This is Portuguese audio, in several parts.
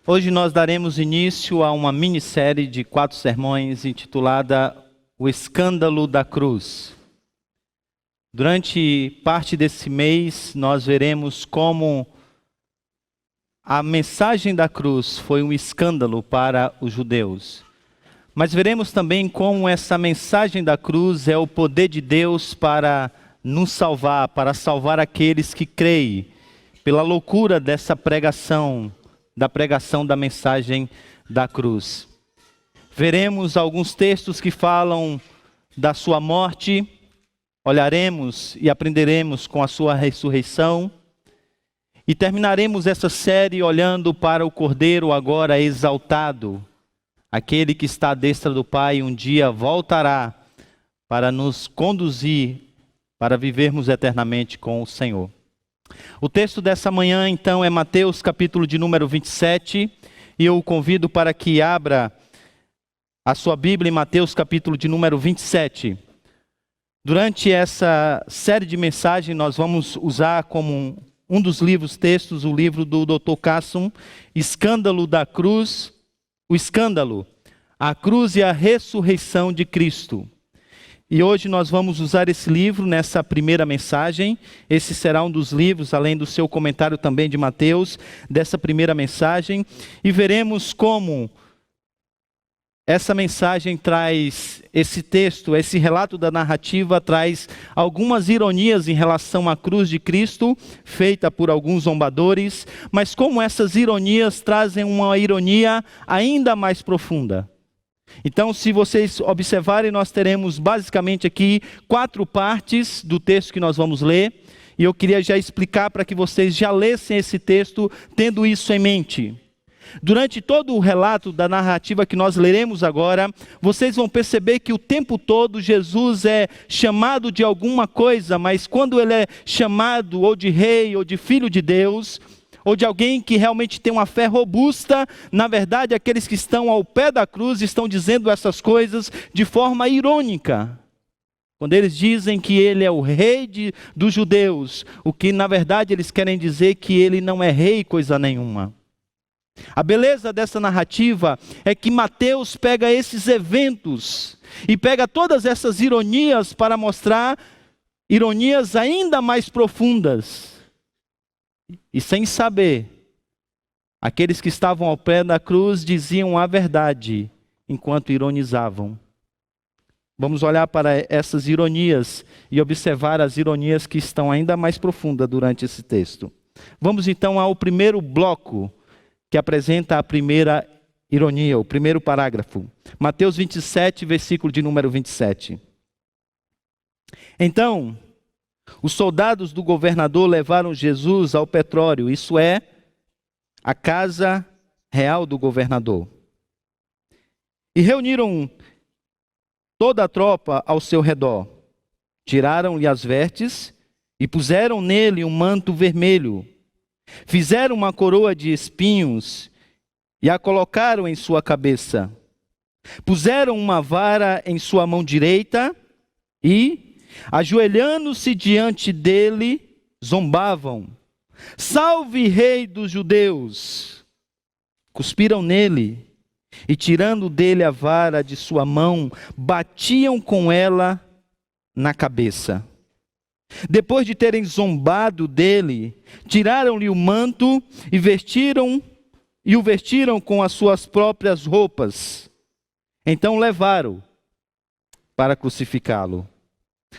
Hoje nós daremos início a uma minissérie de 4 sermões intitulada O Escândalo da Cruz. Durante parte desse mês nós veremos como a mensagem da cruz foi um escândalo para os judeus. Mas veremos também como essa mensagem da cruz é o poder de Deus para nos salvar, para salvar aqueles que creem, pela loucura dessa pregação, da pregação da mensagem da cruz. Veremos alguns textos que falam da sua morte, olharemos e aprenderemos com a sua ressurreição, e terminaremos essa série olhando para o Cordeiro agora exaltado, aquele que está à destra do Pai um dia voltará para nos conduzir, para vivermos eternamente com o Senhor. O texto dessa manhã, então, é Mateus, capítulo de número 27, e eu o convido para que abra a sua Bíblia em Mateus, capítulo de número 27. Durante essa série de mensagens, nós vamos usar como um dos livros textos, o livro do Dr. Carson, Escândalo da Cruz, o escândalo, a cruz e a ressurreição de Cristo. E hoje nós vamos usar esse livro nessa primeira mensagem. Esse será um dos livros, além do seu comentário também de Mateus, dessa primeira mensagem. E veremos como essa mensagem traz, esse texto, esse relato da narrativa traz algumas ironias em relação à cruz de Cristo, feita por alguns zombadores, mas como essas ironias trazem uma ironia ainda mais profunda. Então, se vocês observarem, nós teremos basicamente aqui 4 partes do texto que nós vamos ler, e eu queria já explicar para que vocês já lessem esse texto tendo isso em mente. Durante todo o relato da narrativa que nós leremos agora, vocês vão perceber que o tempo todo Jesus é chamado de alguma coisa, mas quando ele é chamado ou de rei, ou de filho de Deus, ou de alguém que realmente tem uma fé robusta, na verdade aqueles que estão ao pé da cruz estão dizendo essas coisas de forma irônica. Quando eles dizem que ele é o rei dos judeus, o que na verdade eles querem dizer que ele não é rei coisa nenhuma. A beleza dessa narrativa é que Mateus pega esses eventos e pega todas essas ironias para mostrar ironias ainda mais profundas. E sem saber, aqueles que estavam ao pé da cruz diziam a verdade enquanto ironizavam. Vamos olhar para essas ironias e observar as ironias que estão ainda mais profundas durante esse texto. Vamos então ao primeiro bloco, que apresenta a primeira ironia, o primeiro parágrafo. Mateus 27, versículo de número 27. Então, os soldados do governador levaram Jesus ao Petrório, isso é, a casa real do governador. E reuniram toda a tropa ao seu redor. Tiraram-lhe as vestes e puseram nele um manto vermelho. Fizeram uma coroa de espinhos e a colocaram em sua cabeça. Puseram uma vara em sua mão direita e, ajoelhando-se diante dele, zombavam: "Salve, rei dos judeus!" Cuspiram nele e, tirando dele a vara de sua mão, batiam com ela na cabeça. Depois de terem zombado dele, tiraram-lhe o manto e o vestiram com as suas próprias roupas. Então levaram para crucificá-lo.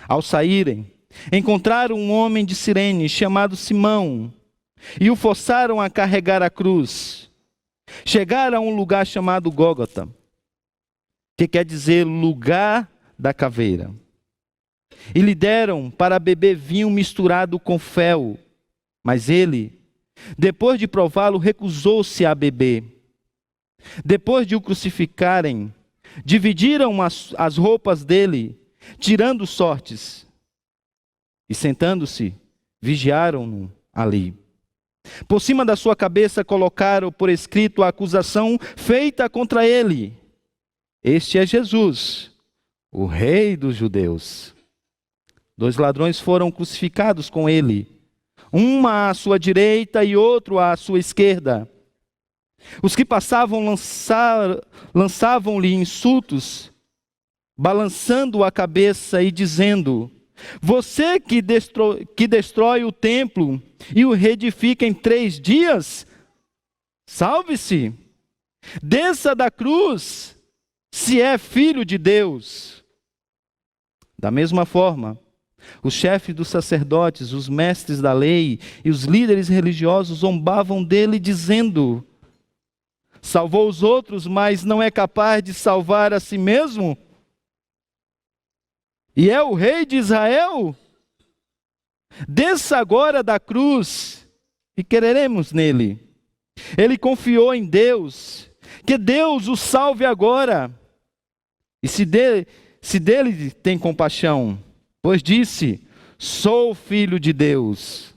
Ao saírem, encontraram um homem de Cirene chamado Simão e o forçaram a carregar a cruz. Chegaram a um lugar chamado Gólgota, que quer dizer lugar da caveira. E lhe deram para beber vinho misturado com fel, mas ele, depois de prová-lo, recusou-se a beber. Depois de o crucificarem, dividiram as roupas dele, tirando sortes, e sentando-se, vigiaram-no ali. Por cima da sua cabeça colocaram por escrito a acusação feita contra ele: "Este é Jesus, o rei dos judeus." 2 ladrões foram crucificados com ele, uma à sua direita e outro à sua esquerda. Os que passavam lançavam-lhe insultos, balançando a cabeça e dizendo: você que destrói o templo e o reedifica em 3 dias, salve-se, desça da cruz, se é filho de Deus. Da mesma forma, os chefes dos sacerdotes, os mestres da lei e os líderes religiosos zombavam dele, dizendo: salvou os outros, mas não é capaz de salvar a si mesmo? E é o rei de Israel? Desça agora da cruz e creremos nele. Ele confiou em Deus, que Deus o salve agora. E se dele tem compaixão, pois disse: sou filho de Deus.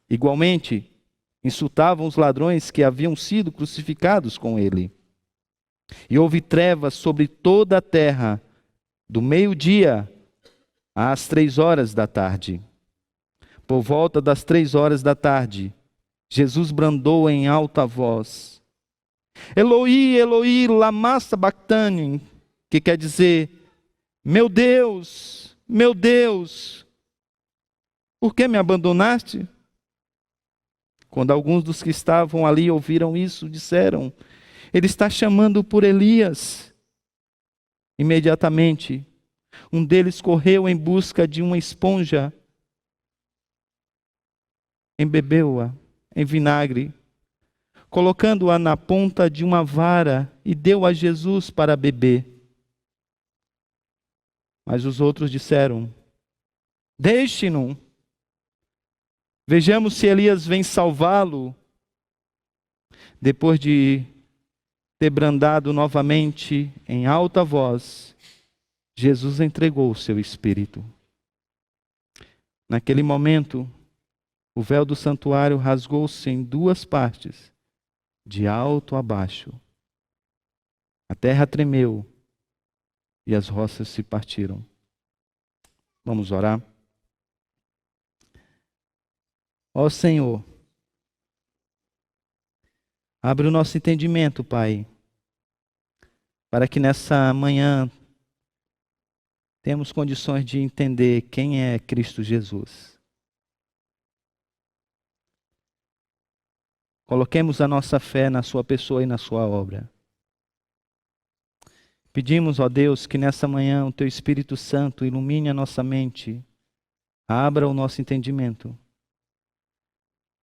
Igualmente, insultavam os ladrões que haviam sido crucificados com ele. E houve trevas sobre toda a terra, do meio-dia às 3 horas da tarde. Por volta das 3 horas da tarde, Jesus bradou em alta voz: Eloi, Eloi, lama sabachthani, que quer dizer: meu Deus, por que me abandonaste? Quando alguns dos que estavam ali ouviram isso, disseram: ele está chamando por Elias. Imediatamente, um deles correu em busca de uma esponja, embebeu-a em vinagre, colocando-a na ponta de uma vara, e deu a Jesus para beber. Mas os outros disseram: deixe-no. Vejamos se Elias vem salvá-lo. Depois de ter brandado novamente em alta voz, Jesus entregou o seu espírito. Naquele momento, o véu do santuário rasgou-se em 2 partes, de alto a baixo. A terra tremeu e as rochas se partiram. Vamos orar? Ó Senhor, abre o nosso entendimento, Pai, para que nessa manhã temos condições de entender quem é Cristo Jesus. Coloquemos a nossa fé na sua pessoa e na sua obra. Pedimos, ó Deus, que nessa manhã o Teu Espírito Santo ilumine a nossa mente, abra o nosso entendimento,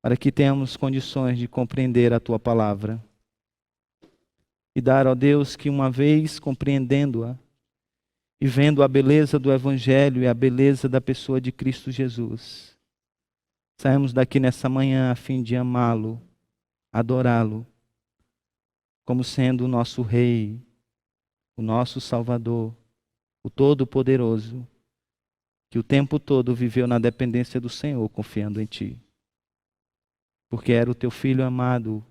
para que tenhamos condições de compreender a Tua palavra. E dar, ó Deus, que uma vez compreendendo-a e vendo a beleza do Evangelho e a beleza da pessoa de Cristo Jesus, saímos daqui nessa manhã a fim de amá-lo, adorá-lo, como sendo o nosso Rei, o nosso Salvador, o Todo-Poderoso, que o tempo todo viveu na dependência do Senhor, confiando em Ti. Porque era o Teu Filho amado,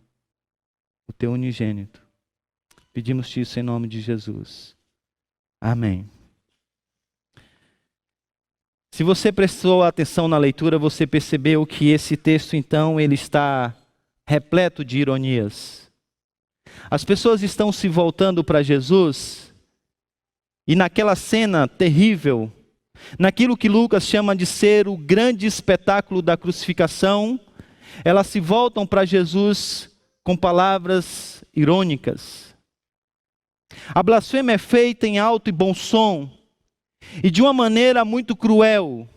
o Teu unigênito. Pedimos-te isso em nome de Jesus. Amém. Se você prestou atenção na leitura, você percebeu que esse texto, então, ele está repleto de ironias. As pessoas estão se voltando para Jesus e naquela cena terrível, naquilo que Lucas chama de ser o grande espetáculo da crucificação, elas se voltam para Jesus com palavras irônicas. A blasfêmia é feita em alto e bom som e de uma maneira muito cruel.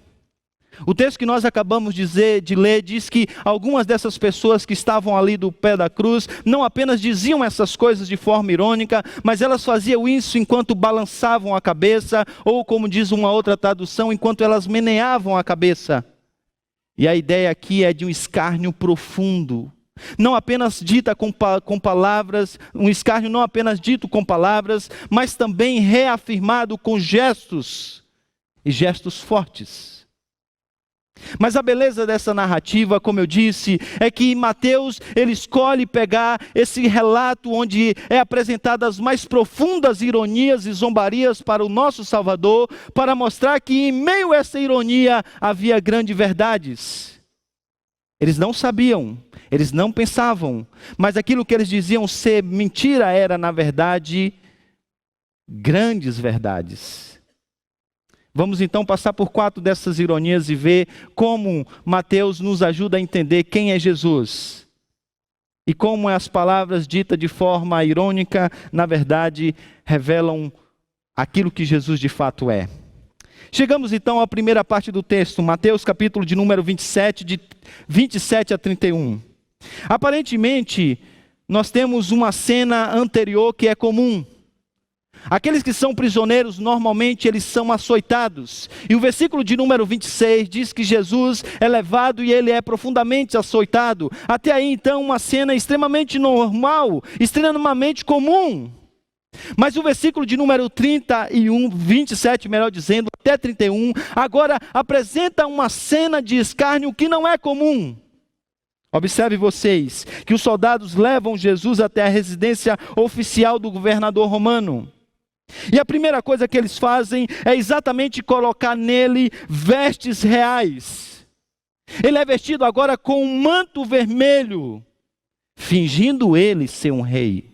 O texto que nós acabamos de ler diz que algumas dessas pessoas que estavam ali do pé da cruz não apenas diziam essas coisas de forma irônica, mas elas faziam isso enquanto balançavam a cabeça, ou como diz uma outra tradução, enquanto elas meneavam a cabeça. E a ideia aqui é de um escárnio profundo, não apenas dita com palavras, um escárnio não apenas dito com palavras, mas também reafirmado com gestos, e gestos fortes. Mas a beleza dessa narrativa, como eu disse, é que Mateus, ele escolhe pegar esse relato onde é apresentadas as mais profundas ironias e zombarias para o nosso Salvador, para mostrar que em meio a essa ironia havia grandes verdades. Eles não sabiam, eles não pensavam, mas aquilo que eles diziam ser mentira era, na verdade, grandes verdades. Vamos então passar por 4 dessas ironias e ver como Mateus nos ajuda a entender quem é Jesus. E como as palavras ditas de forma irônica, na verdade, revelam aquilo que Jesus de fato é. Chegamos então à primeira parte do texto, Mateus capítulo de número 27, de 27 a 31. Aparentemente, nós temos uma cena anterior que é comum. Aqueles que são prisioneiros, normalmente eles são açoitados. E o versículo de número 26 diz que Jesus é levado e ele é profundamente açoitado. Até aí então uma cena extremamente normal, extremamente comum. Mas o versículo de número 31, 27 melhor dizendo, até 31, agora apresenta uma cena de escárnio que não é comum. Observe vocês, que os soldados levam Jesus até a residência oficial do governador romano. E a primeira coisa que eles fazem é exatamente colocar nele vestes reais. Ele é vestido agora com um manto vermelho, fingindo ele ser um rei.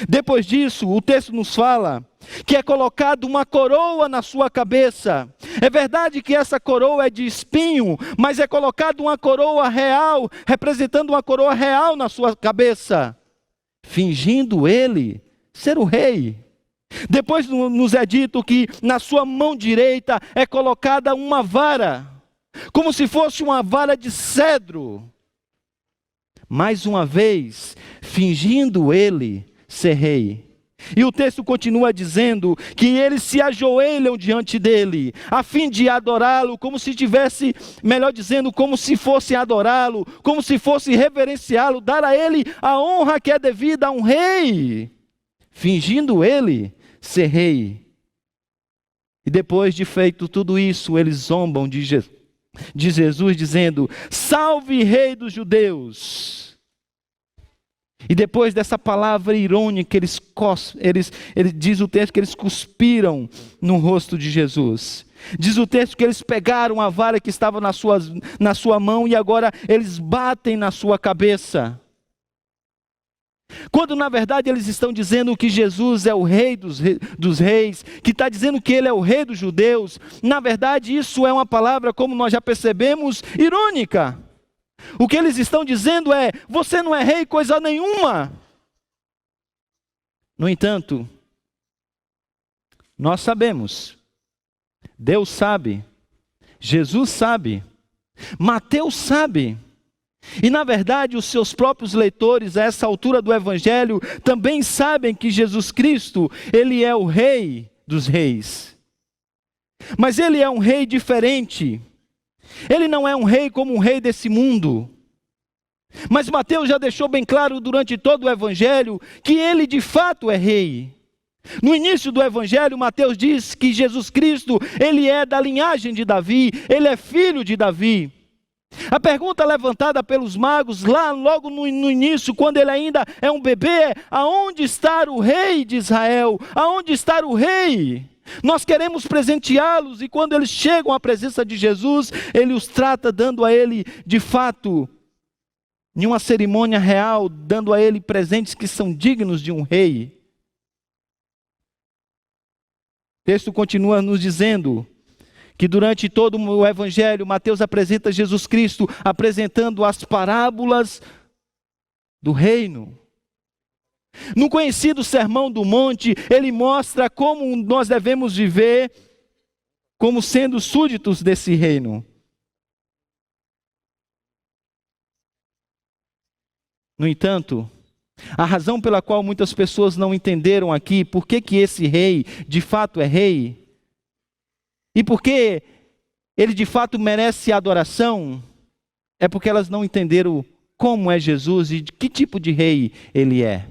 Depois disso, o texto nos fala que é colocado uma coroa na sua cabeça. É verdade que essa coroa é de espinho, mas é colocado uma coroa real, representando uma coroa real na sua cabeça, fingindo ele ser o rei. Depois nos é dito que na sua mão direita é colocada uma vara, como se fosse uma vara de cedro. Mais uma vez, fingindo ele ser rei. E o texto continua dizendo que eles se ajoelham diante dele, a fim de adorá-lo, como se tivesse, melhor dizendo, como se fosse adorá-lo, como se fosse reverenciá-lo, dar a ele a honra que é devida a um rei, fingindo ele ser rei. E depois de feito tudo isso, eles zombam de Jesus, dizendo: salve rei dos judeus. E depois dessa palavra irônica, eles diz o texto que eles cuspiram no rosto de Jesus. Diz o texto que eles pegaram a vara que estava na sua mão e agora eles batem na sua cabeça. Quando na verdade eles estão dizendo que Jesus é o rei dos reis, que está dizendo que ele é o rei dos judeus, na verdade isso é uma palavra, como nós já percebemos, irônica. O que eles estão dizendo é: você não é rei coisa nenhuma. No entanto, nós sabemos, Deus sabe, Jesus sabe, Mateus sabe, e na verdade os seus próprios leitores a essa altura do Evangelho também sabem que Jesus Cristo, ele é o rei dos reis. Mas ele é um rei diferente. Ele não é um rei como um rei desse mundo. Mas Mateus já deixou bem claro durante todo o Evangelho que ele de fato é rei. No início do Evangelho, Mateus diz que Jesus Cristo, ele é da linhagem de Davi, ele é filho de Davi. A pergunta levantada pelos magos lá logo no início, quando ele ainda é um bebê, é: aonde está o rei de Israel? Aonde está o rei? Nós queremos presenteá-los, e quando eles chegam à presença de Jesus, ele os trata dando a ele, de fato, em uma cerimônia real, dando a ele presentes que são dignos de um rei. O texto continua nos dizendo que durante todo o Evangelho, Mateus apresenta Jesus Cristo, apresentando as parábolas do reino. No conhecido Sermão do Monte, ele mostra como nós devemos viver como sendo súditos desse reino. No entanto, a razão pela qual muitas pessoas não entenderam aqui por que esse rei de fato é rei, e por que ele de fato merece adoração, é porque elas não entenderam como é Jesus e de que tipo de rei ele é.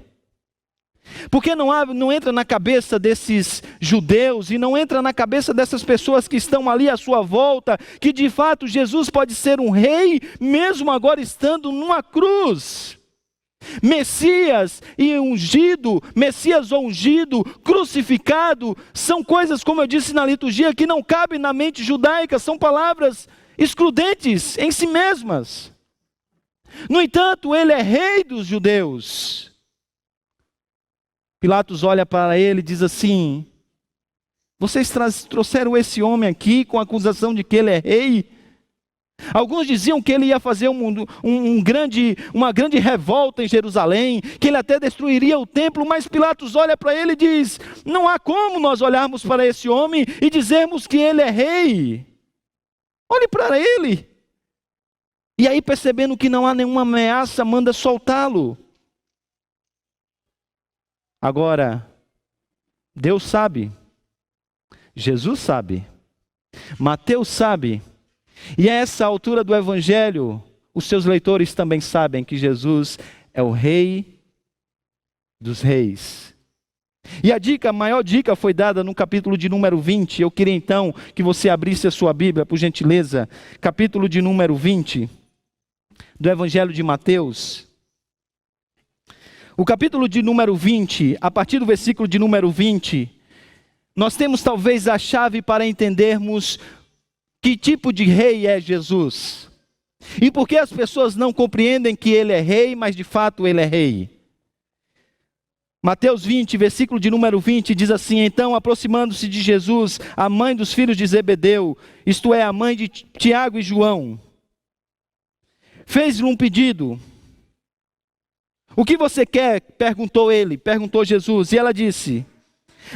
Porque não entra na cabeça desses judeus e não entra na cabeça dessas pessoas que estão ali à sua volta, que de fato Jesus pode ser um rei, mesmo agora estando numa cruz. Messias e ungido, Messias ungido, crucificado, são coisas, como eu disse na liturgia, que não cabem na mente judaica, são palavras excludentes em si mesmas. No entanto, ele é rei dos judeus. Pilatos olha para ele e diz assim: vocês trouxeram esse homem aqui com a acusação de que ele é rei? Alguns diziam que ele ia fazer uma grande revolta em Jerusalém, que ele até destruiria o templo, mas Pilatos olha para ele e diz: não há como nós olharmos para esse homem e dizermos que ele é rei. Olhe para ele. E aí, percebendo que não há nenhuma ameaça, manda soltá-lo. Agora, Deus sabe, Jesus sabe, Mateus sabe, e a essa altura do Evangelho, os seus leitores também sabem que Jesus é o Rei dos Reis. E a maior dica foi dada no capítulo de número 20. Eu queria então que você abrisse a sua Bíblia, por gentileza. Capítulo de número 20, do Evangelho de Mateus. O capítulo de número 20, a partir do versículo de número 20, nós temos talvez a chave para entendermos que tipo de rei é Jesus. E por que as pessoas não compreendem que ele é rei, mas de fato ele é rei. Mateus 20, versículo de número 20, diz assim: então, aproximando-se de Jesus, a mãe dos filhos de Zebedeu, isto é, a mãe de Tiago e João, fez-lhe um pedido. O que você quer? Perguntou Jesus, e ela disse: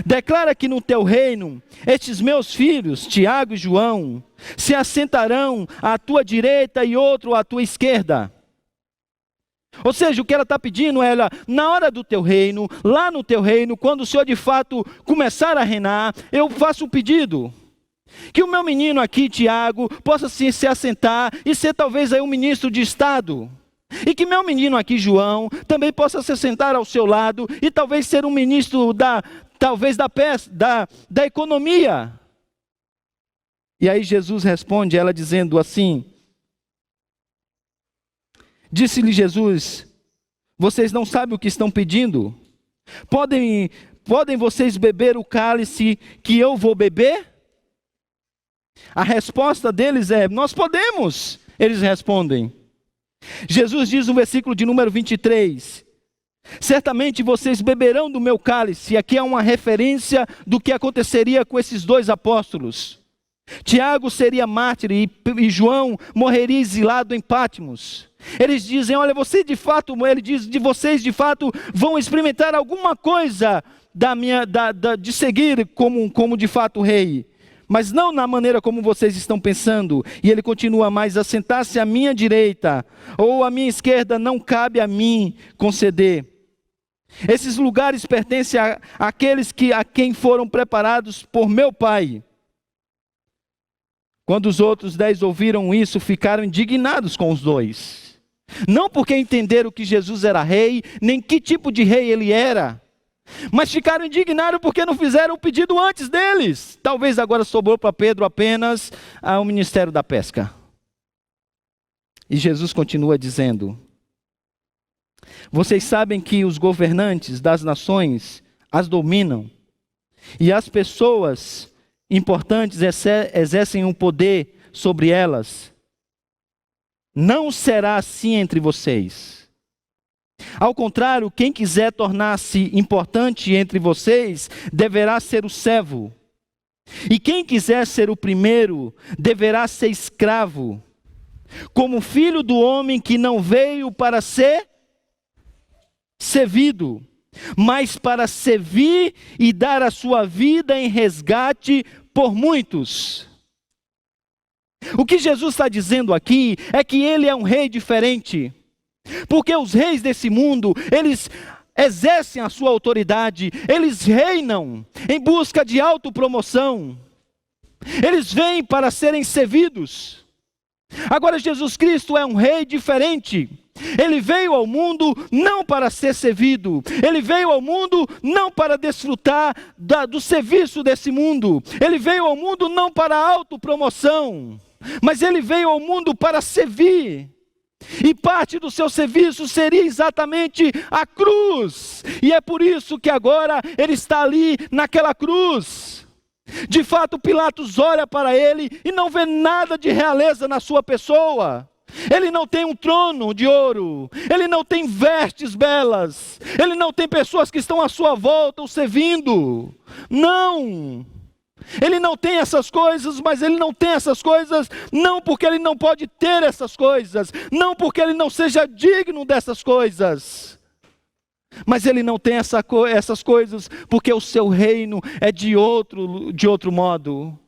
declara que no teu reino, estes meus filhos, Tiago e João, se assentarão à tua direita e outro à tua esquerda. Ou seja, o que ela está pedindo é, na hora do teu reino, lá no teu reino, quando o Senhor de fato começar a reinar, eu faço um pedido. Que o meu menino aqui, Tiago, possa se assentar e ser talvez aí um ministro de Estado. E que meu menino aqui, João, também possa se sentar ao seu lado e talvez ser um ministro da economia. E aí Jesus responde, ela dizendo assim: disse-lhe Jesus: vocês não sabem o que estão pedindo? Podem vocês beber o cálice que eu vou beber? A resposta deles é: nós podemos. Eles respondem. Jesus diz no versículo de número 23, certamente vocês beberão do meu cálice. Aqui é uma referência do que aconteceria com esses dois apóstolos. Tiago seria mártir e João morreria exilado em Patmos. Eles dizem, olha, ele diz, de vocês de fato vão experimentar alguma coisa de seguir como de fato rei. Mas não na maneira como vocês estão pensando. E ele continua, mas assentar-se à minha direita ou à minha esquerda não cabe a mim conceder. Esses lugares pertencem àqueles a quem foram preparados por meu Pai. Quando os outros 10 ouviram isso, ficaram indignados com os dois. Não porque entenderam que Jesus era rei, nem que tipo de rei ele era. Mas ficaram indignados porque não fizeram o pedido antes deles. Talvez agora sobrou para Pedro apenas o ministério da pesca. E Jesus continua dizendo: vocês sabem que os governantes das nações as dominam, e as pessoas importantes exercem um poder sobre elas. Não será assim entre vocês. Ao contrário, quem quiser tornar-se importante entre vocês, deverá ser o servo. E quem quiser ser o primeiro, deverá ser escravo. Como filho do homem que não veio para ser servido, mas para servir e dar a sua vida em resgate por muitos. O que Jesus está dizendo aqui é que ele é um rei diferente. Porque os reis desse mundo, eles exercem a sua autoridade, eles reinam em busca de autopromoção. Eles vêm para serem servidos. Agora Jesus Cristo é um rei diferente. Ele veio ao mundo não para ser servido. Ele veio ao mundo não para desfrutar do serviço desse mundo. Ele veio ao mundo não para autopromoção, mas ele veio ao mundo para servir. E parte do seu serviço seria exatamente a cruz. E é por isso que agora ele está ali naquela cruz. De fato, Pilatos olha para ele e não vê nada de realeza na sua pessoa. Ele não tem um trono de ouro, ele não tem vestes belas, ele não tem pessoas que estão à sua volta o servindo. Não! Ele não tem essas coisas, mas ele não tem essas coisas não porque ele não pode ter essas coisas, não porque ele não seja digno dessas coisas. Mas ele não tem essas coisas porque o seu reino é de outro modo.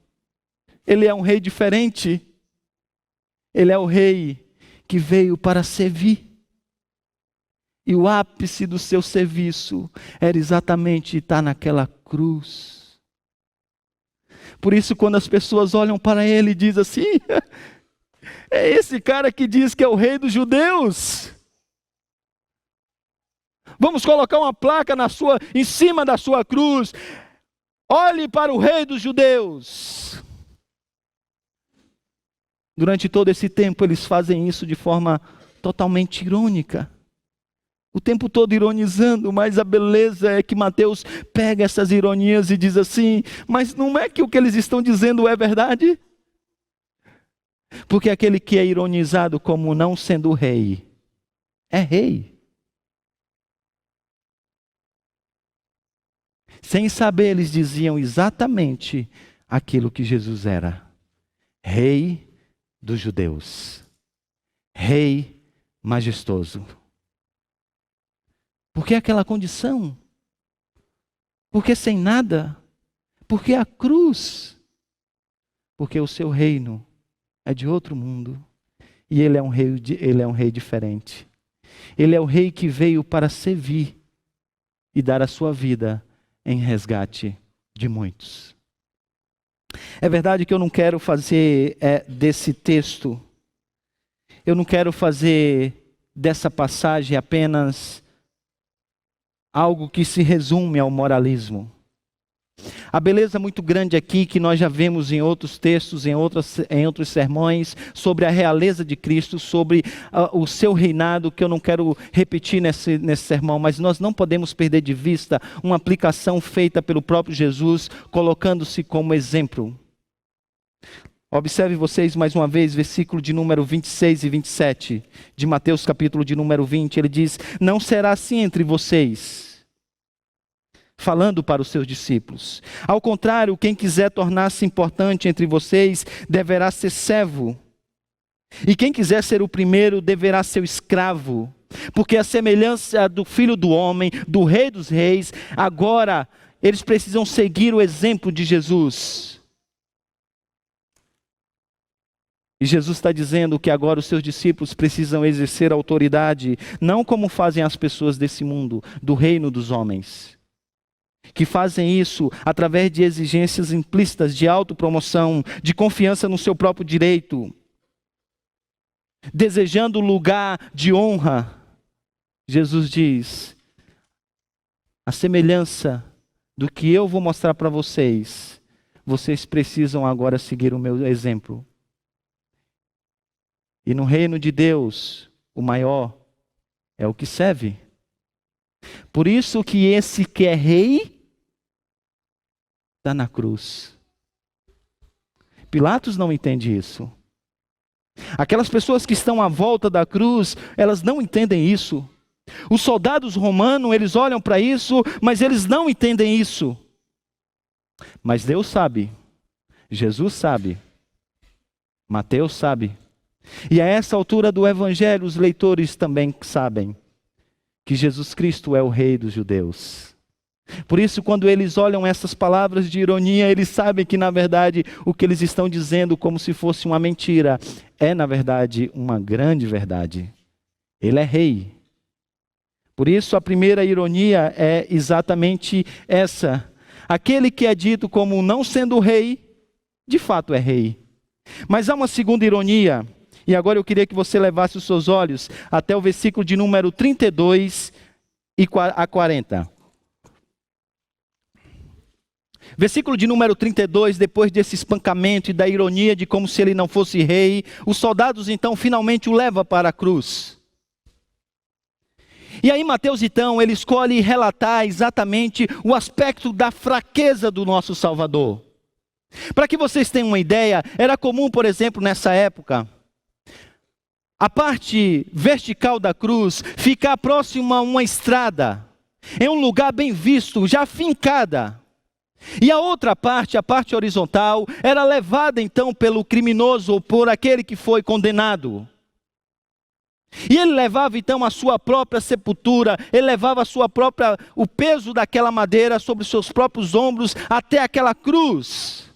Ele é um rei diferente. Ele é o rei que veio para servir. E o ápice do seu serviço era exatamente estar naquela cruz. Por isso, quando as pessoas olham para ele e dizem assim, é esse cara que diz que é o rei dos judeus. Vamos colocar uma placa em cima da sua cruz. Olhe para o rei dos judeus. Durante todo esse tempo eles fazem isso de forma totalmente irônica. O tempo todo ironizando, mas a beleza é que Mateus pega essas ironias e diz assim, mas não é que o que eles estão dizendo é verdade? Porque aquele que é ironizado como não sendo rei, é rei. Sem saber, eles diziam exatamente aquilo que Jesus era. Rei dos judeus. Rei majestoso. Por que aquela condição? Por que sem nada? Por que a cruz? Porque o seu reino é de outro mundo. E ele é um rei diferente. Ele é o rei que veio para servir e dar a sua vida em resgate de muitos. É verdade que eu não quero fazer desse texto, eu não quero fazer dessa passagem apenas algo que se resume ao moralismo. A beleza muito grande aqui que nós já vemos em outros textos, em outros sermões, sobre a realeza de Cristo, sobre o seu reinado, que eu não quero repetir nesse sermão, mas nós não podemos perder de vista uma aplicação feita pelo próprio Jesus, colocando-se como exemplo. Observe vocês mais uma vez, versículo de número 26 e 27, de Mateus capítulo de número 20, ele diz, não será assim entre vocês, falando para os seus discípulos. Ao contrário, quem quiser tornar-se importante entre vocês, deverá ser servo. E quem quiser ser o primeiro, deverá ser o escravo. Porque a semelhança do Filho do Homem, do Rei dos Reis, agora eles precisam seguir o exemplo de Jesus. E Jesus está dizendo que agora os seus discípulos precisam exercer autoridade, não como fazem as pessoas desse mundo, do reino dos homens. Que fazem isso através de exigências implícitas de autopromoção, de confiança no seu próprio direito, desejando lugar de honra. Jesus diz, a semelhança do que eu vou mostrar para vocês, vocês precisam agora seguir o meu exemplo. E no reino de Deus, o maior é o que serve. Por isso que esse que é rei, está na cruz. Pilatos não entende isso. Aquelas pessoas que estão à volta da cruz, elas não entendem isso. Os soldados romanos, eles olham para isso, mas eles não entendem isso. Mas Deus sabe, Jesus sabe, Mateus sabe. E a essa altura do Evangelho, os leitores também sabem que Jesus Cristo é o Rei dos judeus. Por isso, quando eles olham essas palavras de ironia, eles sabem que, na verdade, o que eles estão dizendo como se fosse uma mentira, é, na verdade, uma grande verdade. Ele é rei. Por isso, a primeira ironia é exatamente essa. Aquele que é dito como não sendo rei, de fato é rei. Mas há uma segunda ironia, e agora eu queria que você levasse os seus olhos até o versículo de número 32 a 40. Versículo de número 32, depois desse espancamento e da ironia de como se ele não fosse rei, os soldados então finalmente o levam para a cruz. E aí Mateus então, ele escolhe relatar exatamente o aspecto da fraqueza do nosso Salvador. Para que vocês tenham uma ideia, era comum, por exemplo, nessa época, a parte vertical da cruz, ficar próxima a uma estrada, em um lugar bem visto, já fincada. E a outra parte, a parte horizontal, era levada então pelo criminoso ou por aquele que foi condenado. E ele levava então a sua própria sepultura, ele levava o peso daquela madeira sobre os seus próprios ombros até aquela cruz.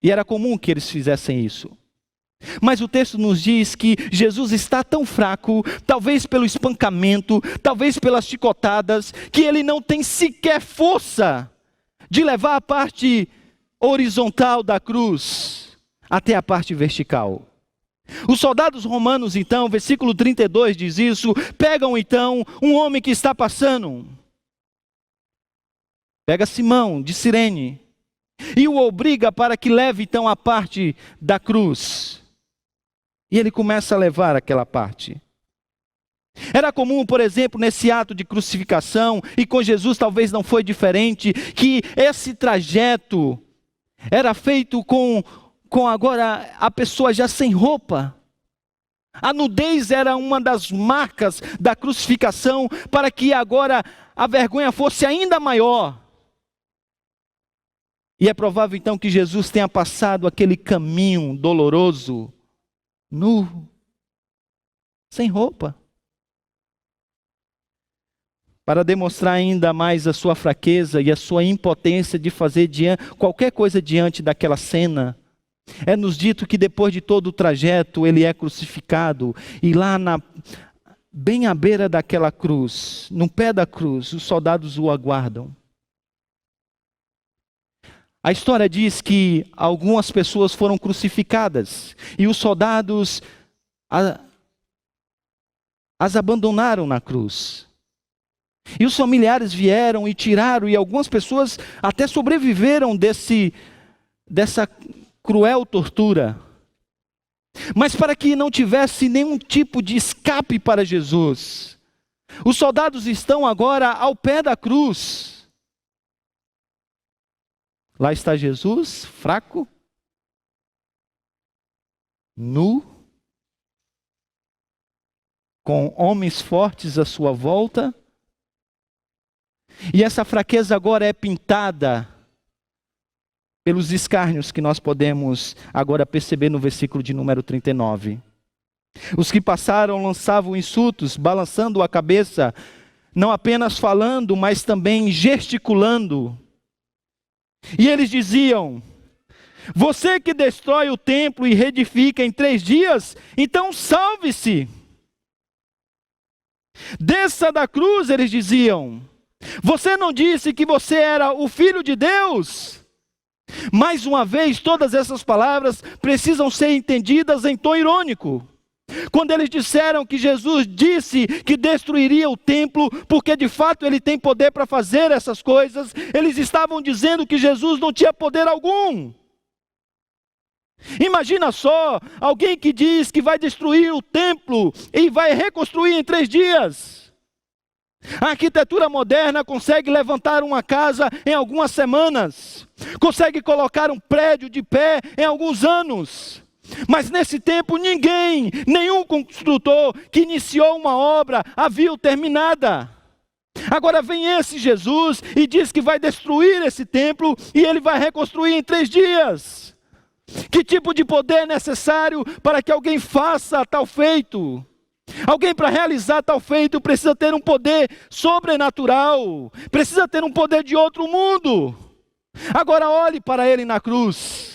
E era comum que eles fizessem isso. Mas o texto nos diz que Jesus está tão fraco, talvez pelo espancamento, talvez pelas chicotadas, que ele não tem sequer força de levar a parte horizontal da cruz até a parte vertical. Os soldados romanos então, versículo 32 diz isso, pegam então um homem que está passando, pega Simão de Cirene e o obriga para que leve então a parte da cruz. E ele começa a levar aquela parte. Era comum, por exemplo, nesse ato de crucificação, e com Jesus talvez não foi diferente, que esse trajeto era feito com agora a pessoa já sem roupa. A nudez era uma das marcas da crucificação, para que agora a vergonha fosse ainda maior. E é provável então que Jesus tenha passado aquele caminho doloroso, nu, sem roupa, para demonstrar ainda mais a sua fraqueza e a sua impotência de fazer qualquer coisa diante daquela cena. É nos dito que depois de todo o trajeto ele é crucificado, e lá bem à beira daquela cruz, no pé da cruz, os soldados o aguardam. A história diz que algumas pessoas foram crucificadas e os soldados as abandonaram na cruz. E os familiares vieram e tiraram, e algumas pessoas até sobreviveram dessa cruel tortura. Mas para que não tivesse nenhum tipo de escape para Jesus, os soldados estão agora ao pé da cruz. Lá está Jesus, fraco, nu, com homens fortes à sua volta. E essa fraqueza agora é pintada pelos escárnios que nós podemos agora perceber no versículo de número 39. Os que passaram lançavam insultos, balançando a cabeça, não apenas falando, mas também gesticulando. E eles diziam: você que destrói o templo e reedifica em 3 dias, então salve-se. Desça da cruz, eles diziam. Você não disse que você era o Filho de Deus? Mais uma vez, todas essas palavras precisam ser entendidas em tom irônico. Quando eles disseram que Jesus disse que destruiria o templo, porque de fato ele tem poder para fazer essas coisas, eles estavam dizendo que Jesus não tinha poder algum. Imagina só, alguém que diz que vai destruir o templo e vai reconstruir em 3 dias. A arquitetura moderna consegue levantar uma casa em algumas semanas, consegue colocar um prédio de pé em alguns anos. Mas nesse tempo nenhum construtor que iniciou uma obra a viu terminada. Agora vem esse Jesus e diz que vai destruir esse templo e ele vai reconstruir em 3 dias. Que tipo de poder é necessário para que alguém faça tal feito? Alguém para realizar tal feito precisa ter um poder sobrenatural, precisa ter um poder de outro mundo. Agora olhe para ele na cruz.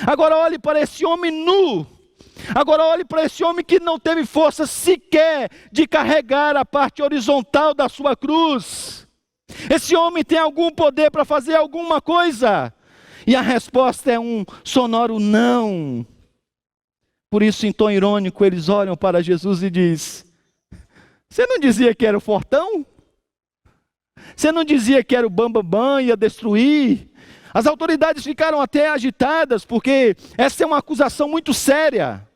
Agora olhe para esse homem nu. Agora olhe para esse homem que não teve força sequer de carregar a parte horizontal da sua cruz. Esse homem tem algum poder para fazer alguma coisa? E a resposta é um sonoro não. Por isso, em tom irônico, eles olham para Jesus e dizem: você não dizia que era o fortão? Você não dizia que era o bambambam, ia destruir? As autoridades ficaram até agitadas, porque essa é uma acusação muito séria.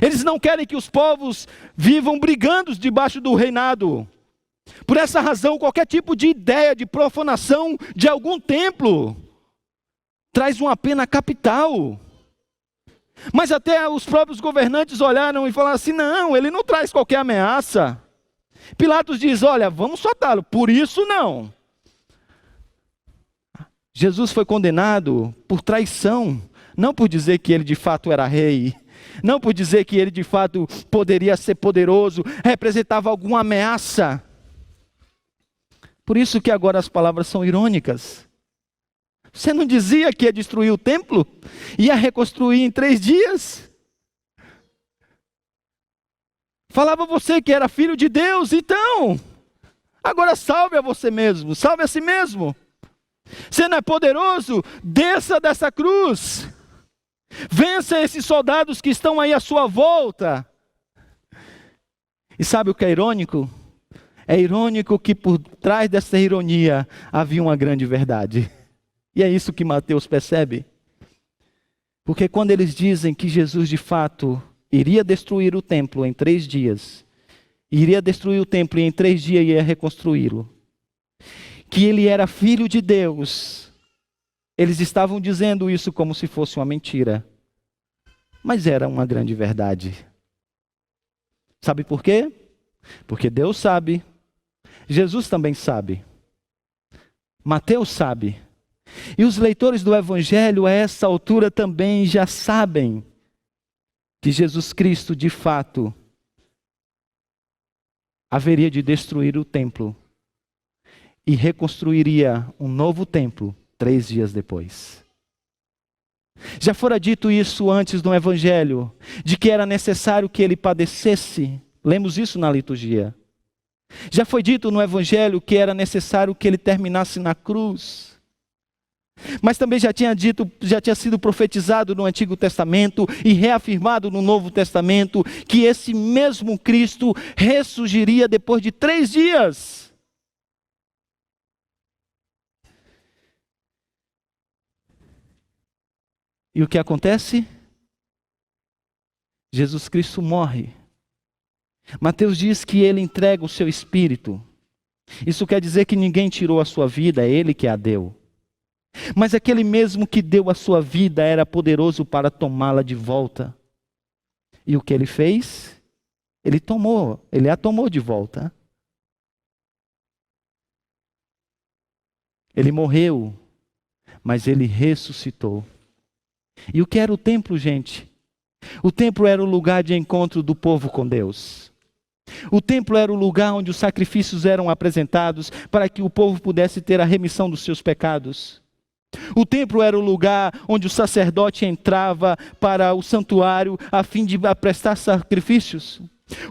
Eles não querem que os povos vivam brigando debaixo do reinado. Por essa razão, qualquer tipo de ideia de profanação de algum templo traz uma pena capital. Mas até os próprios governantes olharam e falaram assim: não, ele não traz qualquer ameaça. Pilatos diz: olha, vamos soltá-lo, por isso não. Jesus foi condenado por traição, não por dizer que ele de fato era rei, não por dizer que ele de fato poderia ser poderoso, representava alguma ameaça. Por isso que agora as palavras são irônicas. Você não dizia que ia destruir o templo? Ia reconstruir em 3 dias? Falava você que era filho de Deus, então, agora salve a você mesmo, salve a si mesmo. Você não é poderoso? Desça dessa cruz. Vença esses soldados que estão aí à sua volta. E sabe o que é irônico? É irônico que por trás dessa ironia havia uma grande verdade. E é isso que Mateus percebe. Porque quando eles dizem que Jesus de fato iria destruir o templo em 3 dias, iria destruir o templo e em 3 dias ia reconstruí-lo, que ele era filho de Deus, eles estavam dizendo isso como se fosse uma mentira. Mas era uma grande verdade. Sabe por quê? Porque Deus sabe, Jesus também sabe, Mateus sabe, e os leitores do Evangelho a essa altura também já sabem que Jesus Cristo de fato haveria de destruir o templo e reconstruiria um novo templo 3 dias depois. Já fora dito isso antes no Evangelho, de que era necessário que ele padecesse. Lemos isso na liturgia. Já foi dito no Evangelho que era necessário que ele terminasse na cruz. Mas também já tinha sido profetizado no Antigo Testamento e reafirmado no Novo Testamento que esse mesmo Cristo ressurgiria depois de 3 dias. E o que acontece? Jesus Cristo morre. Mateus diz que ele entrega o seu espírito. Isso quer dizer que ninguém tirou a sua vida, é ele que a deu. Mas aquele mesmo que deu a sua vida era poderoso para tomá-la de volta. E o que ele fez? Ele a tomou de volta. Ele morreu, mas ele ressuscitou. E o que era o templo, gente? O templo era o lugar de encontro do povo com Deus. O templo era o lugar onde os sacrifícios eram apresentados para que o povo pudesse ter a remissão dos seus pecados. O templo era o lugar onde o sacerdote entrava para o santuário a fim de prestar sacrifícios.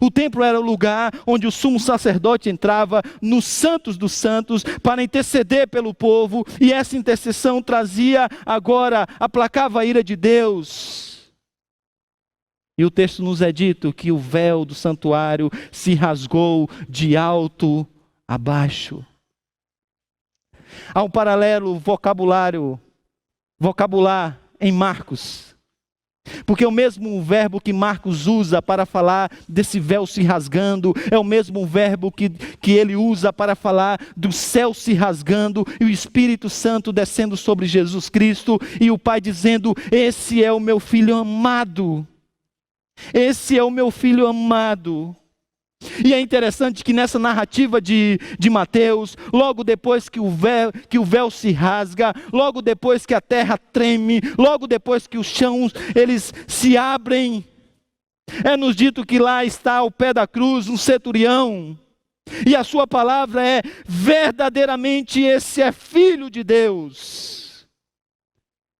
O templo era o lugar onde o sumo sacerdote entrava nos santos dos santos para interceder pelo povo, e essa intercessão aplacava a ira de Deus. E o texto nos é dito que o véu do santuário se rasgou de alto a baixo. Há um paralelo vocabular em Marcos. Porque o mesmo verbo que Marcos usa para falar desse véu se rasgando, é o mesmo verbo que ele usa para falar do céu se rasgando e o Espírito Santo descendo sobre Jesus Cristo e o Pai dizendo: esse é o meu filho amado. Esse é o meu filho amado. E é interessante que nessa narrativa de Mateus, logo depois que o véu se rasga, logo depois que a terra treme, logo depois que os chãos eles se abrem, é nos dito que lá está ao pé da cruz um centurião, e a sua palavra é: verdadeiramente esse é filho de Deus.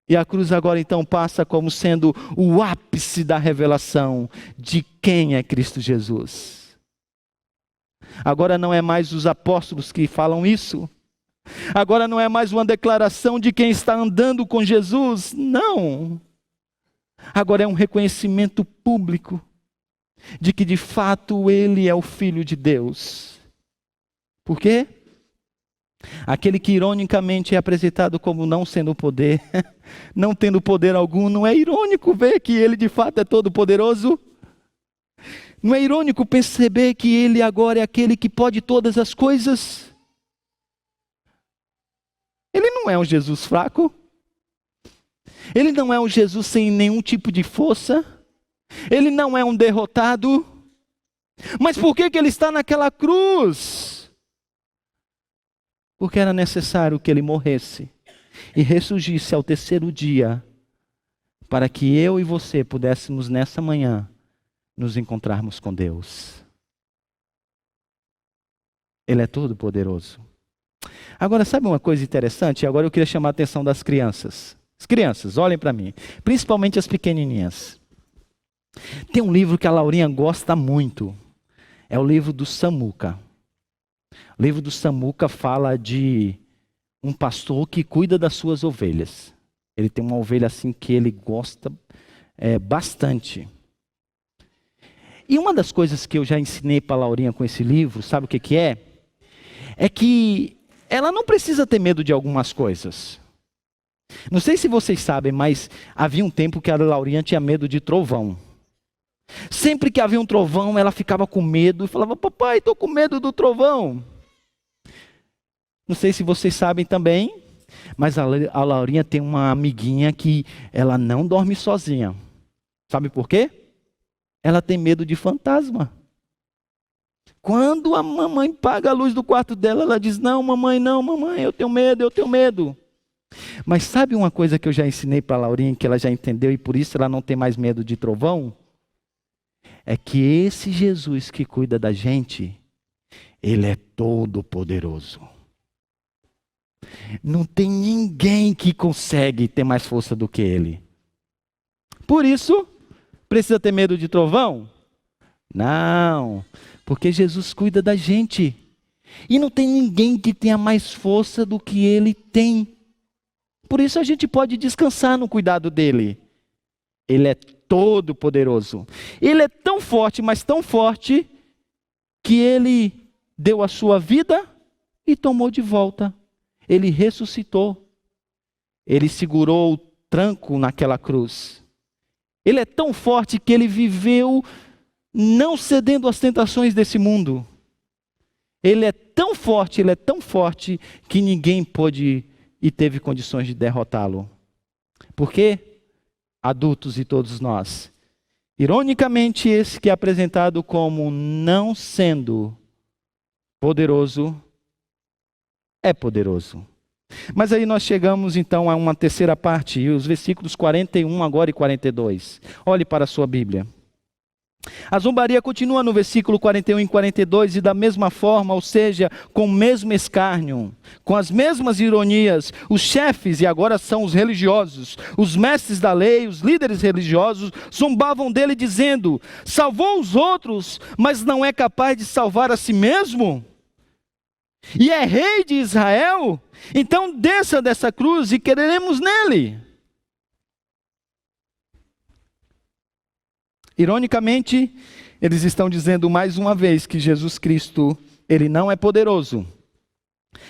E a cruz agora então passa como sendo o ápice da revelação de quem é Cristo Jesus. Agora não é mais os apóstolos que falam isso. Agora não é mais uma declaração de quem está andando com Jesus. Não. Agora é um reconhecimento público de que de fato ele é o Filho de Deus. Por quê? Aquele que ironicamente é apresentado como não sendo poder, não tendo poder algum, não é irônico ver que ele de fato é todo poderoso? Não é irônico perceber que ele agora é aquele que pode todas as coisas? Ele não é um Jesus fraco. Ele não é um Jesus sem nenhum tipo de força. Ele não é um derrotado. Mas por que ele está naquela cruz? Porque era necessário que ele morresse e ressurgisse ao terceiro dia, para que eu e você pudéssemos nessa manhã nos encontrarmos com Deus. Ele é todo poderoso. Agora, sabe uma coisa interessante? Agora eu queria chamar a atenção das crianças. As crianças, olhem para mim, principalmente as pequenininhas. Tem um livro que a Laurinha gosta muito. É o livro do Samuca. O livro do Samuca fala de um pastor que cuida das suas ovelhas. Ele tem uma ovelha assim que ele gosta bastante. E uma das coisas que eu já ensinei para a Laurinha com esse livro, sabe o que é? É que ela não precisa ter medo de algumas coisas. Não sei se vocês sabem, mas havia um tempo que a Laurinha tinha medo de trovão. Sempre que havia um trovão, ela ficava com medo e falava: papai, estou com medo do trovão. Não sei se vocês sabem também, mas a Laurinha tem uma amiguinha que ela não dorme sozinha. Sabe por quê? Ela tem medo de fantasma. Quando a mamãe apaga a luz do quarto dela, ela diz: não, mamãe, eu tenho medo, eu tenho medo. Mas sabe uma coisa que eu já ensinei para a Laurinha, que ela já entendeu e por isso ela não tem mais medo de trovão? É que esse Jesus que cuida da gente, ele é todo poderoso. Não tem ninguém que consegue ter mais força do que ele. Por isso, precisa ter medo de trovão? Não, porque Jesus cuida da gente. E não tem ninguém que tenha mais força do que ele tem. Por isso a gente pode descansar no cuidado dele. Ele é todo poderoso. Ele é tão forte, mas tão forte, que ele deu a sua vida e tomou de volta. Ele ressuscitou. Ele segurou o tranco naquela cruz. Ele é tão forte que ele viveu não cedendo às tentações desse mundo. Ele é tão forte que ninguém pôde e teve condições de derrotá-lo. Por quê? Adultos e todos nós. Ironicamente, esse que é apresentado como não sendo poderoso, é poderoso. Mas aí nós chegamos então a uma terceira parte, os versículos 41 agora e 42. Olhe para a sua Bíblia. A zombaria continua no versículo 41 e 42, e da mesma forma, ou seja, com o mesmo escárnio, com as mesmas ironias, os chefes, e agora são os religiosos, os mestres da lei, os líderes religiosos, zombavam dele dizendo: salvou os outros, mas não é capaz de salvar a si mesmo? E é rei de Israel? Então desça dessa cruz e quereremos nele. Ironicamente, eles estão dizendo mais uma vez que Jesus Cristo, ele não é poderoso.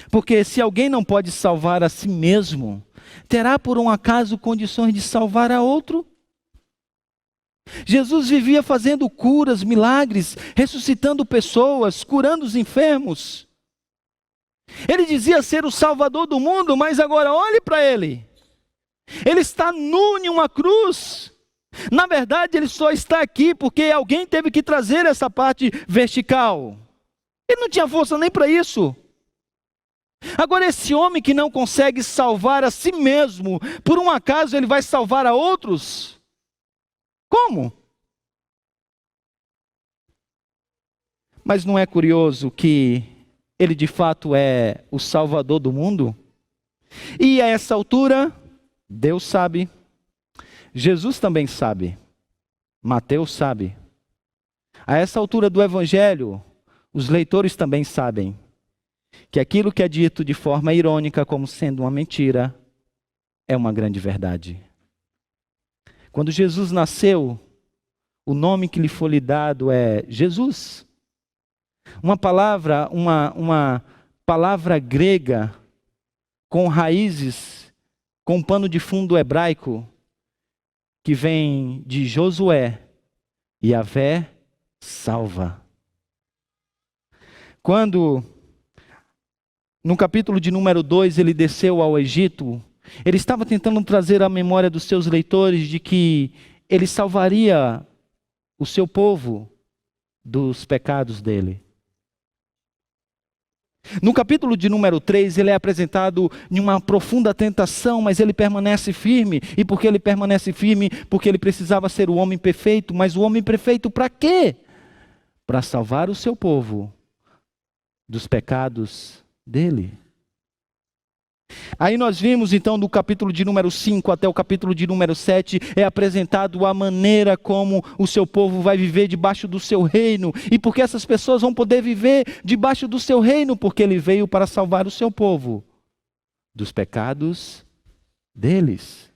Porque se alguém não pode salvar a si mesmo, terá por um acaso condições de salvar a outro? Jesus vivia fazendo curas, milagres, ressuscitando pessoas, curando os enfermos. Ele dizia ser o Salvador do mundo, mas agora olhe para ele. Ele está nu em uma cruz. Na verdade, ele só está aqui porque alguém teve que trazer essa parte vertical. Ele não tinha força nem para isso. Agora, esse homem que não consegue salvar a si mesmo, por um acaso ele vai salvar a outros? Como? Mas não é curioso que ele de fato é o Salvador do mundo? E a essa altura, Deus sabe. Jesus também sabe, Mateus sabe. A essa altura do Evangelho, os leitores também sabem que aquilo que é dito de forma irônica como sendo uma mentira, é uma grande verdade. Quando Jesus nasceu, o nome que lhe foi lhe dado é Jesus. Uma palavra grega com raízes, com pano de fundo hebraico, que vem de Josué, Yahvé salva. Quando, no capítulo de número 2, ele desceu ao Egito, Ele estava tentando trazer à memória dos seus leitores de que ele salvaria o seu povo dos pecados dele. No capítulo de número 3, ele é apresentado em uma profunda tentação, mas ele permanece firme. E por que ele permanece firme? Porque ele precisava ser o homem perfeito. Mas o homem perfeito para quê? Para salvar o seu povo dos pecados dele. Aí nós vimos então do capítulo de número 5 até o capítulo de número 7, é apresentado a maneira como o seu povo vai viver debaixo do seu reino. E porque essas pessoas vão poder viver debaixo do seu reino? Porque ele veio para salvar o seu povo dos pecados deles.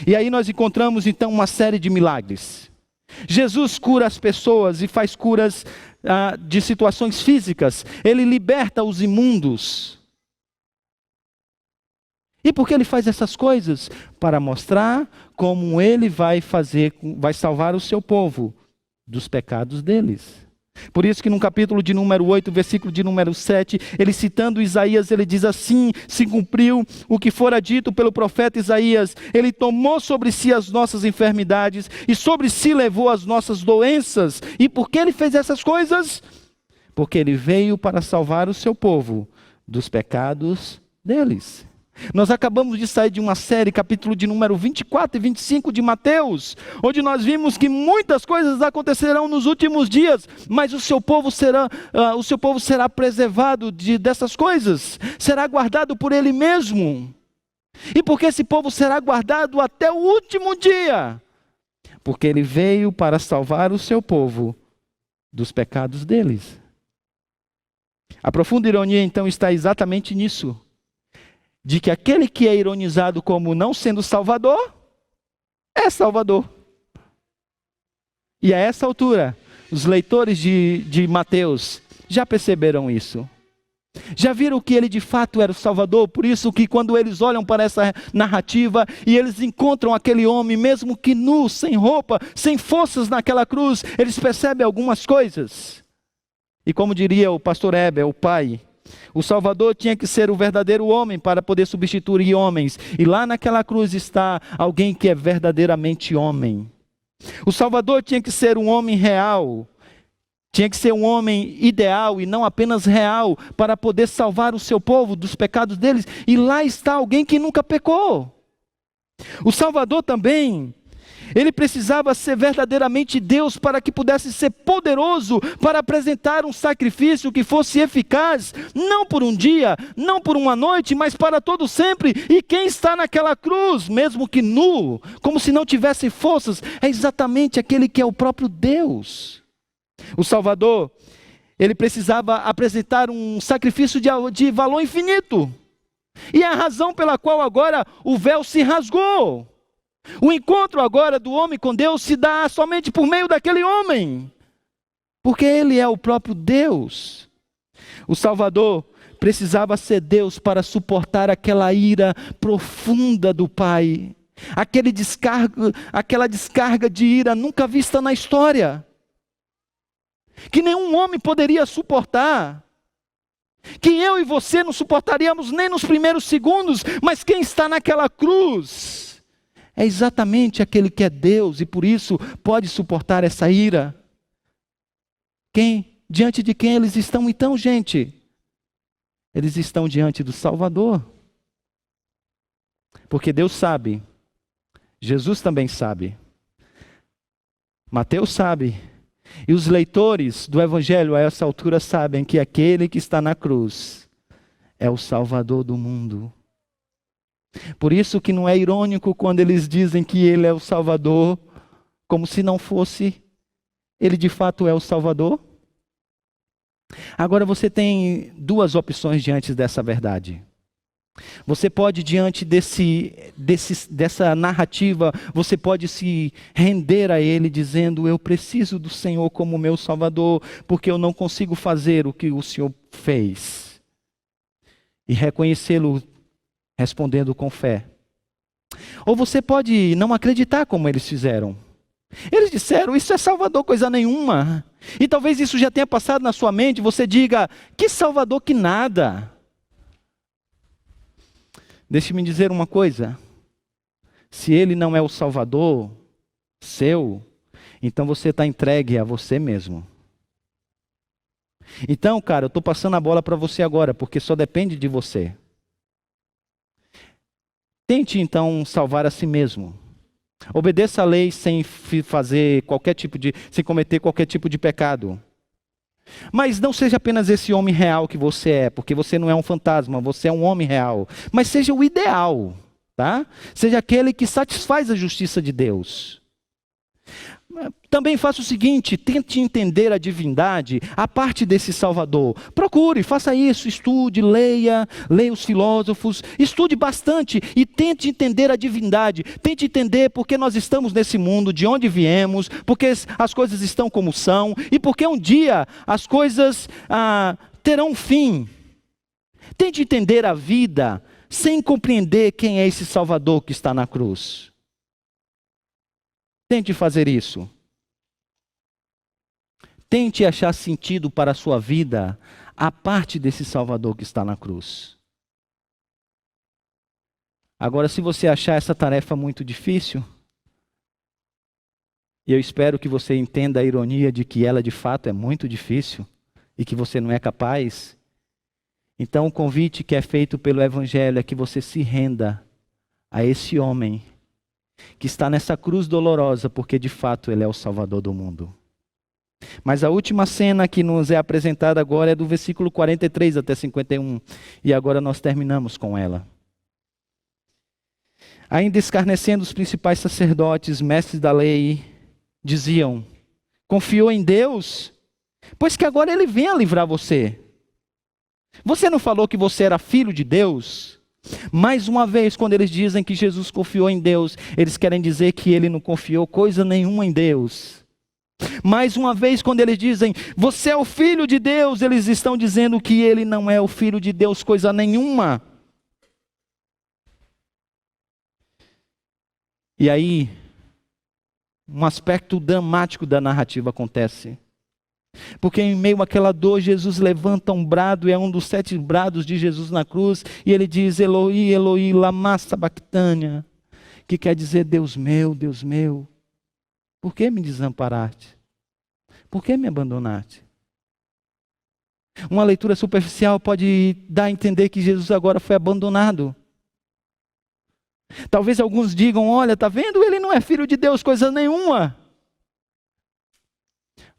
E aí nós encontramos então uma série de milagres. Jesus cura as pessoas e faz curas de situações físicas. Ele liberta os imundos. E por que ele faz essas coisas? Para mostrar como ele vai salvar o seu povo dos pecados deles. Por isso que no capítulo de número 8, versículo de número 7, ele citando Isaías, ele diz assim: se cumpriu o que fora dito pelo profeta Isaías, ele tomou sobre si as nossas enfermidades e sobre si levou as nossas doenças. E por que ele fez essas coisas? Porque ele veio para salvar o seu povo dos pecados deles. Nós acabamos de sair de uma série, capítulo de número 24 e 25 de Mateus, onde nós vimos que muitas coisas acontecerão nos últimos dias, mas o seu povo será preservado dessas coisas, será guardado por ele mesmo. E por que esse povo será guardado até o último dia? Porque ele veio para salvar o seu povo dos pecados deles. A profunda ironia então está exatamente nisso. De que aquele que é ironizado como não sendo Salvador, é Salvador. E a essa altura, os leitores de Mateus já perceberam isso. Já viram que ele de fato era o Salvador, por isso que quando eles olham para essa narrativa e eles encontram aquele homem, mesmo que nu, sem roupa, sem forças naquela cruz, eles percebem algumas coisas. E como diria o pastor Heber, o pai, o Salvador tinha que ser o verdadeiro homem para poder substituir homens. E lá naquela cruz está alguém que é verdadeiramente homem. O Salvador tinha que ser um homem real. Tinha que ser um homem ideal e não apenas real para poder salvar o seu povo dos pecados deles. E lá está alguém que nunca pecou. O Salvador também, ele precisava ser verdadeiramente Deus para que pudesse ser poderoso para apresentar um sacrifício que fosse eficaz, não por um dia, não por uma noite, mas para todo sempre. E quem está naquela cruz, mesmo que nu, como se não tivesse forças, é exatamente aquele que é o próprio Deus. O Salvador, ele precisava apresentar um sacrifício de valor infinito. E é a razão pela qual agora o véu se rasgou. O encontro agora do homem com Deus se dá somente por meio daquele homem, porque ele é o próprio Deus. O Salvador precisava ser Deus para suportar aquela ira profunda do Pai, aquela descarga de ira nunca vista na história, que nenhum homem poderia suportar, que eu e você não suportaríamos nem nos primeiros segundos, mas quem está naquela cruz é exatamente aquele que é Deus e por isso pode suportar essa ira. Diante de quem eles estão então, gente? Eles estão diante do Salvador. Porque Deus sabe, Jesus também sabe, Mateus sabe, e os leitores do Evangelho a essa altura sabem que aquele que está na cruz é o Salvador do mundo. Por isso que não é irônico quando eles dizem que ele é o Salvador, como se não fosse, ele de fato é o Salvador. Agora você tem duas opções diante dessa verdade. Você pode, diante dessa narrativa, você pode se render a ele dizendo: eu preciso do Senhor como meu Salvador, porque eu não consigo fazer o que o Senhor fez. E reconhecê-lo respondendo com fé. Ou você pode não acreditar como eles fizeram. Eles disseram: isso é Salvador coisa nenhuma. E talvez isso já tenha passado na sua mente, você diga: que Salvador que nada. Deixe-me dizer uma coisa. Se Ele não é o Salvador seu, então você está entregue a você mesmo. Então, cara, eu estou passando a bola para você agora, porque só depende de você. Tente então salvar a si mesmo. Obedeça a lei sem sem cometer qualquer tipo de pecado. Mas não seja apenas esse homem real que você é, porque você não é um fantasma, você é um homem real. Mas seja o ideal, tá? Seja aquele que satisfaz a justiça de Deus. Também faça o seguinte, tente entender a divindade, a parte desse Salvador. Procure, faça isso, estude, leia os filósofos, estude bastante e tente entender a divindade. Tente entender por que nós estamos nesse mundo, de onde viemos, porque as coisas estão como são e porque um dia as coisas terão um fim. Tente entender a vida sem compreender quem é esse Salvador que está na cruz. Tente fazer isso. Tente achar sentido para a sua vida a parte desse Salvador que está na cruz. Agora, se você achar essa tarefa muito difícil, e eu espero que você entenda a ironia de que ela de fato é muito difícil e que você não é capaz, então o convite que é feito pelo Evangelho é que você se renda a esse homem que está nessa cruz dolorosa, porque de fato ele é o Salvador do mundo. Mas a última cena que nos é apresentada agora é do versículo 43 até 51, e agora nós terminamos com ela. Ainda escarnecendo os principais sacerdotes, mestres da lei, diziam: confiou em Deus? Pois que agora ele vem a livrar você. Você não falou que você era filho de Deus? Mais uma vez, quando eles dizem que Jesus confiou em Deus, eles querem dizer que ele não confiou coisa nenhuma em Deus. Mais uma vez, quando eles dizem, você é o filho de Deus, eles estão dizendo que ele não é o filho de Deus coisa nenhuma. E aí, um aspecto dramático da narrativa acontece. Porque em meio àquela dor, Jesus levanta um brado, e é um dos 7 brados de Jesus na cruz, e ele diz, Eloi, Eloi, lama sabachthani, que quer dizer, Deus meu, por que me desamparaste? Por que me abandonaste? Uma leitura superficial pode dar a entender que Jesus agora foi abandonado. Talvez alguns digam, olha, está vendo? Ele não é filho de Deus, coisa nenhuma.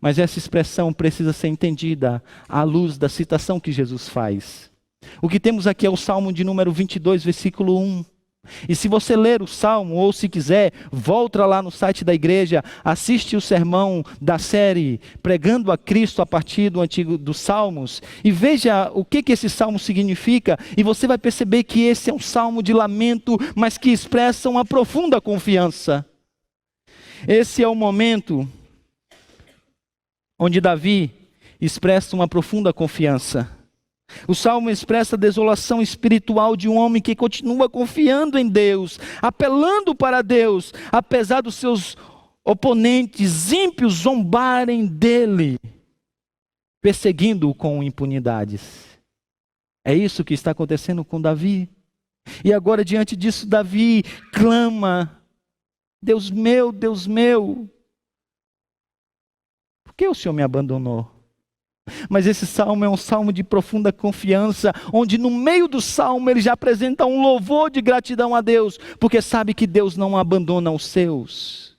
Mas essa expressão precisa ser entendida à luz da citação que Jesus faz. O que temos aqui é o Salmo de número 22, versículo 1. E se você ler o Salmo, ou se quiser, volta lá no site da igreja, assiste o sermão da série Pregando a Cristo a partir dos Salmos, e veja o que esse Salmo significa, e você vai perceber que esse é um Salmo de lamento, mas que expressa uma profunda confiança. Esse é o momento onde Davi expressa uma profunda confiança. O Salmo expressa a desolação espiritual de um homem que continua confiando em Deus, apelando para Deus, apesar dos seus oponentes ímpios zombarem dele, perseguindo-o com impunidades. É isso que está acontecendo com Davi. E agora, diante disso, Davi clama, Deus meu, por que o Senhor me abandonou? Mas esse salmo é um salmo de profunda confiança, onde no meio do salmo ele já apresenta um louvor de gratidão a Deus, porque sabe que Deus não abandona os seus.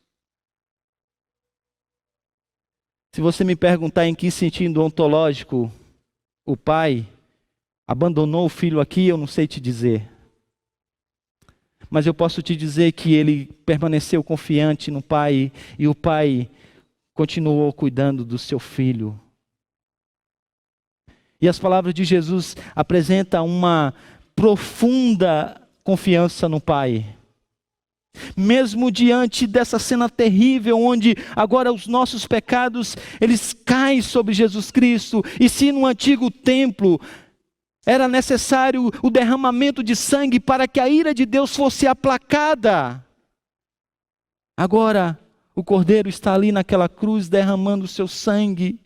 Se você me perguntar em que sentido ontológico o pai abandonou o filho aqui, eu não sei te dizer. Mas eu posso te dizer que ele permaneceu confiante no pai, e o pai continuou cuidando do seu filho. E as palavras de Jesus apresentam uma profunda confiança no Pai. Mesmo diante dessa cena terrível, onde agora os nossos pecados, eles caem sobre Jesus Cristo. E se no antigo templo era necessário o derramamento de sangue para que a ira de Deus fosse aplacada, agora o Cordeiro está ali naquela cruz derramando o seu sangue.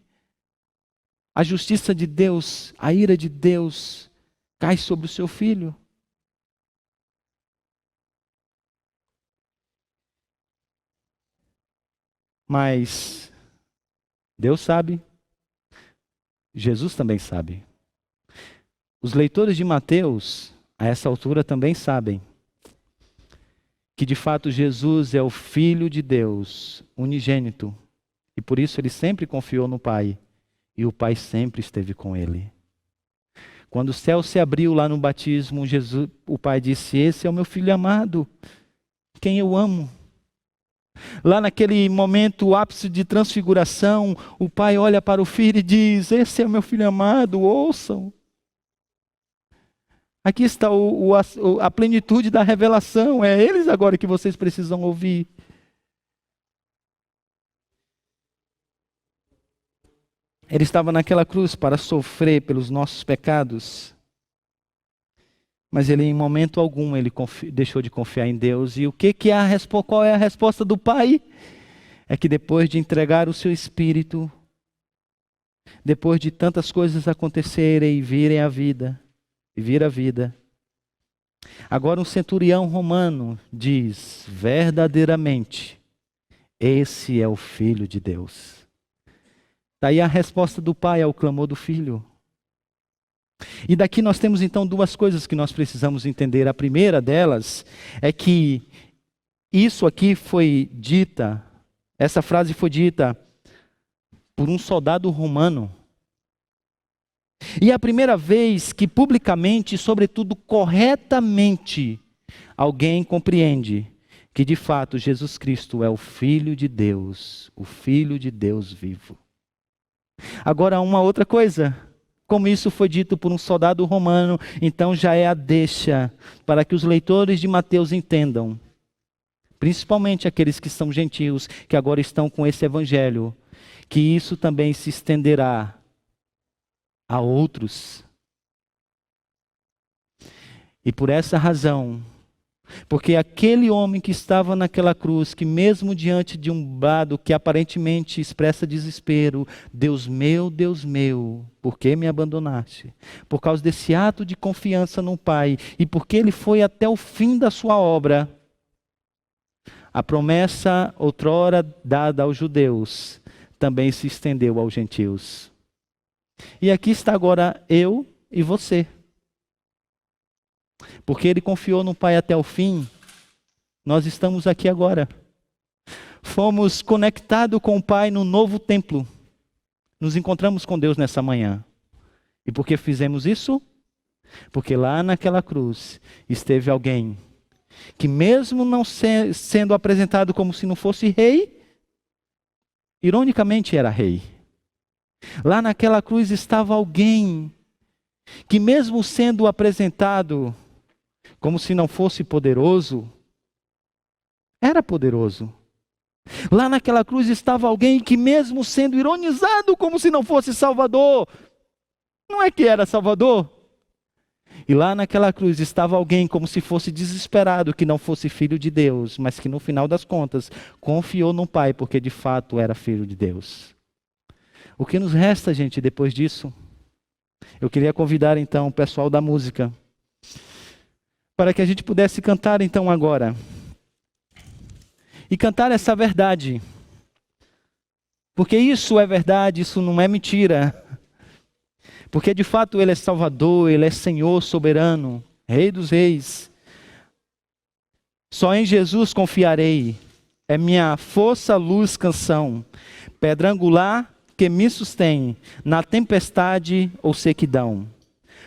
A justiça de Deus, a ira de Deus, cai sobre o seu filho. Mas Deus sabe, Jesus também sabe. Os leitores de Mateus, a essa altura, também sabem que de fato Jesus é o Filho de Deus, unigênito, e por isso ele sempre confiou no Pai, e o Pai sempre esteve com ele. Quando o céu se abriu lá no batismo, o Pai disse: esse é o meu Filho amado, quem eu amo. Lá naquele momento, o ápice de transfiguração, o Pai olha para o Filho e diz: esse é o meu Filho amado, ouçam. Aqui está a plenitude da revelação, é eles agora que vocês precisam ouvir. Ele estava naquela cruz para sofrer pelos nossos pecados, mas ele em momento algum ele deixou de confiar em Deus. E qual é a resposta do Pai? É que depois de entregar o seu Espírito, depois de tantas coisas acontecerem e vir a vida, agora um centurião romano diz: verdadeiramente, esse é o Filho de Deus. Daí a resposta do Pai ao clamor do Filho. E daqui nós temos então duas coisas que nós precisamos entender. A primeira delas é que isso aqui foi dita, essa frase foi dita por um soldado romano. E é a primeira vez que publicamente, sobretudo corretamente, alguém compreende que de fato Jesus Cristo é o Filho de Deus, o Filho de Deus vivo. Agora, uma outra coisa, como isso foi dito por um soldado romano, então já é a deixa para que os leitores de Mateus entendam, principalmente aqueles que são gentios, que agora estão com esse evangelho, que isso também se estenderá a outros. E por essa razão, porque aquele homem que estava naquela cruz, que mesmo diante de um brado que aparentemente expressa desespero, Deus meu, por que me abandonaste? Por causa desse ato de confiança no Pai, e porque ele foi até o fim da sua obra, a promessa outrora dada aos judeus, também se estendeu aos gentios. E aqui está agora eu e você. Porque ele confiou no Pai até o fim, nós estamos aqui agora. Fomos conectados com o Pai no novo templo. Nos encontramos com Deus nessa manhã. E por que fizemos isso? Porque lá naquela cruz esteve alguém que mesmo não sendo apresentado como se não fosse rei, ironicamente era rei. Lá naquela cruz estava alguém que mesmo sendo apresentado como se não fosse poderoso, era poderoso. Lá naquela cruz estava alguém que mesmo sendo ironizado como se não fosse Salvador, não é que era Salvador? E lá naquela cruz estava alguém como se fosse desesperado que não fosse filho de Deus, mas que no final das contas confiou no Pai porque de fato era filho de Deus. O que nos resta, gente, depois disso? Eu queria convidar então o pessoal da música para que a gente pudesse cantar então agora. E cantar essa verdade. Porque isso é verdade, isso não é mentira. Porque de fato Ele é Salvador, Ele é Senhor soberano, Rei dos reis. Só em Jesus confiarei. É minha força, luz, canção. Pedra angular que me sustém na tempestade ou sequidão.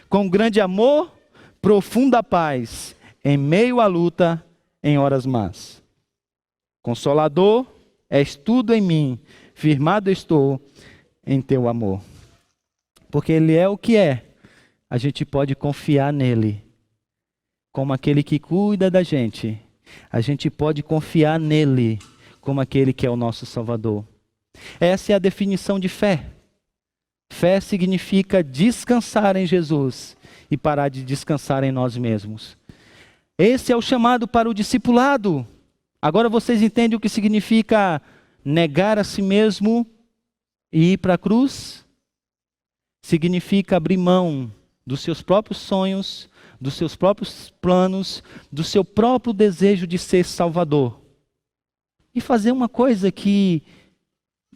Com grande amor, profunda paz, em meio à luta, em horas más. Consolador, és tudo em mim, firmado estou em teu amor. Porque Ele é o que é, a gente pode confiar nele. Como aquele que cuida da gente, a gente pode confiar nele, como aquele que é o nosso Salvador. Essa é a definição de fé. Fé significa descansar em Jesus e parar de descansar em nós mesmos. Esse é o chamado para o discipulado. Agora vocês entendem o que significa negar a si mesmo e ir para a cruz? Significa abrir mão dos seus próprios sonhos, dos seus próprios planos, do seu próprio desejo de ser salvador. E fazer uma coisa que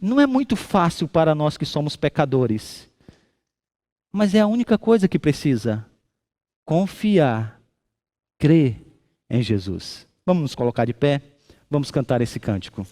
Não é muito fácil para nós que somos pecadores, mas é a única coisa que precisa: confiar, crer em Jesus. Vamos nos colocar de pé, vamos cantar esse cântico.